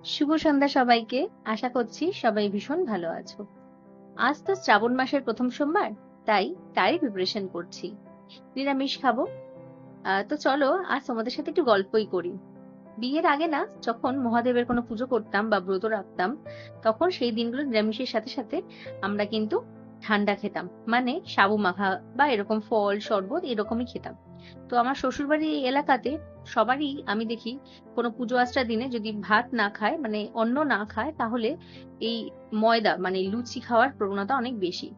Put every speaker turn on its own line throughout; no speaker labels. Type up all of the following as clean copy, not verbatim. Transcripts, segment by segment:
শুভ সন্ধ্যা সবাইকে। আশা করছি সবাই ভীষণ ভালো আছো। আজ তো শ্রাবণ মাসের প্রথম সোমবার, তাই তারই প্রিপারেশন করছি। নিরামিষ খাবো। তো চলো আজ তোমাদের সাথে একটু গল্পই করি। বিয়ের আগে না, যখন মহাদেবের কোনো পুজো করতাম বা ব্রত রাখতাম, তখন সেই দিনগুলো নিরামিষের সাথে সাথে আমরা কিন্তু ঠান্ডা খেতাম, মানে সাবু মাখা বা এরকম ফল শরবত এরকমই খেতাম। তো আমার শ্বশুরবাড়ির এই এলাকাতে সবারই আমি দেখি কোনো পুজো আচড়া দিনে যদি ভাত না খায়, মানে অন্ন না খায়, তাহলে এই ময়দা মানে লুচি খাওয়ার প্রবণতা অনেক বেশি।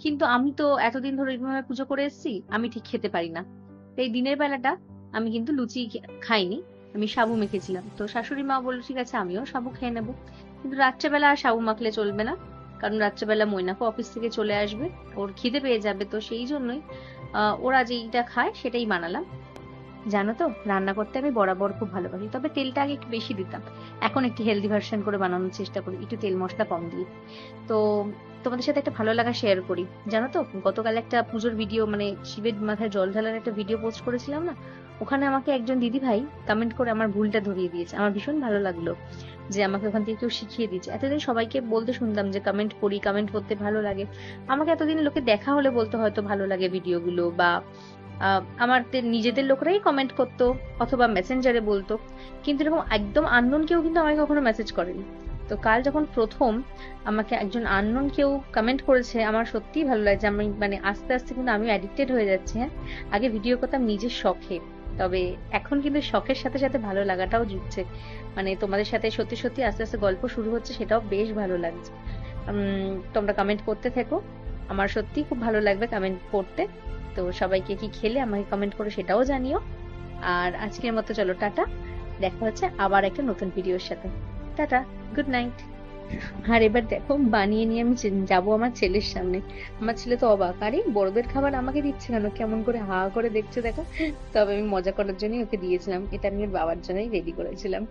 কিন্তু আমি তো এতদিন ধরে এইভাবে পুজো করে এসেছি, আমি ঠিক খেতে পারি না। তো এই দিনের বেলাটা আমি কিন্তু লুচি খাইনি, আমি সাবু মেখেছিলাম। তো শাশুড়ি মা বলল ঠিক আছে আমিও সাবু খেয়ে নেবো, কিন্তু রাত্রেবেলা আর সাবু মাখলে চলবে না, কারণ রাত্রেবেলা মৈনাকও অফিস থেকে চলে আসবে, ওর খিদে পেয়ে যাবে। তো সেই জন্যই ওরা যেইটা খায় সেটাই বানালাম। জানো তো, রান্না করতে আমি বরাবর খুব ভালোবাসি, তবে তেলটা আগে একটু বেশি দিতাম। এখন একটু হেলদি ভার্সন করে বানানোর চেষ্টা করি, একটু তেল মশলা কম দিয়ে। তো তোমাদের সাথে একটা ভালো লাগা শেয়ার করি। জানো তো, গতকাল একটা পুজোর ভিডিও, মানে শিবের মাথায় জল ঢালার একটা ভিডিও পোস্ট করেছিলাম না, ওখানে আমাকে একজন দিদি ভাই কমেন্ট করে আমার ভুলটা ধরিয়ে দিয়েছে। আমার ভীষণ ভালো লাগলো যে আমাকে ওখান থেকে কেউ শিখিয়ে দিয়েছে। এতদিন সবাইকে বলতে শুনতাম যে কমেন্ট করি, কমেন্ট করতে ভালো লাগে। আমাকে এতদিন লোকে দেখা হলে বলতো হয়তো ভালো লাগে ভিডিওগুলো, বা আমাদের নিজেদের লোকরাই কমেন্ট করতো অথবা মেসেঞ্জারে বলতো, কিন্তু এরকম একদম আননোন কেউ কিন্তু আমাকে কখনো মেসেজ করেনি। তো কাল যখন প্রথম আমাকে একজন আননোন কেউ কমেন্ট করেছে, আমার সত্যিই ভালো লাগছে। আমি মানে আস্তে আস্তে কিন্তু আমি অ্যাডিক্টেড হয়ে যাচ্ছি। হ্যাঁ, আগে ভিডিও করতাম নিজের শখে, তবে এখন কিন্তু শখের সাথে সাথে ভালো লাগাটাও জুটছে। মানে তোমাদের সাথে সত্যি সত্যি আস্তে আস্তে গল্প শুরু হচ্ছে, সেটাও বেশ ভালো লাগছে। তোমরা কমেন্ট করতে থেকো, আমার সত্যিই খুব ভালো লাগবে কমেন্ট পড়তে। তো সবাইকে কি খেলে আমাকে কমেন্ট করে সেটাও জানিও। আর আজকের মতো চলো টাটা, দেখা হচ্ছে আবার একটা নতুন ভিডিওর সাথে। Tata, good night. আর এবার দেখো, বানিয়ে নিয়ে আমি যাবো আমার ছেলের সামনে। আমার ছেলে তো অবাক, আরে বড়দের খাবার আমাকে দিচ্ছে কেন, কেমন করে হা করে দেখছে দেখো। তবে আমি মজা করার জন্যই ওকে দিয়েছিলাম, এটা আমি ওর বাবার জন্যই রেডি করেছিলাম।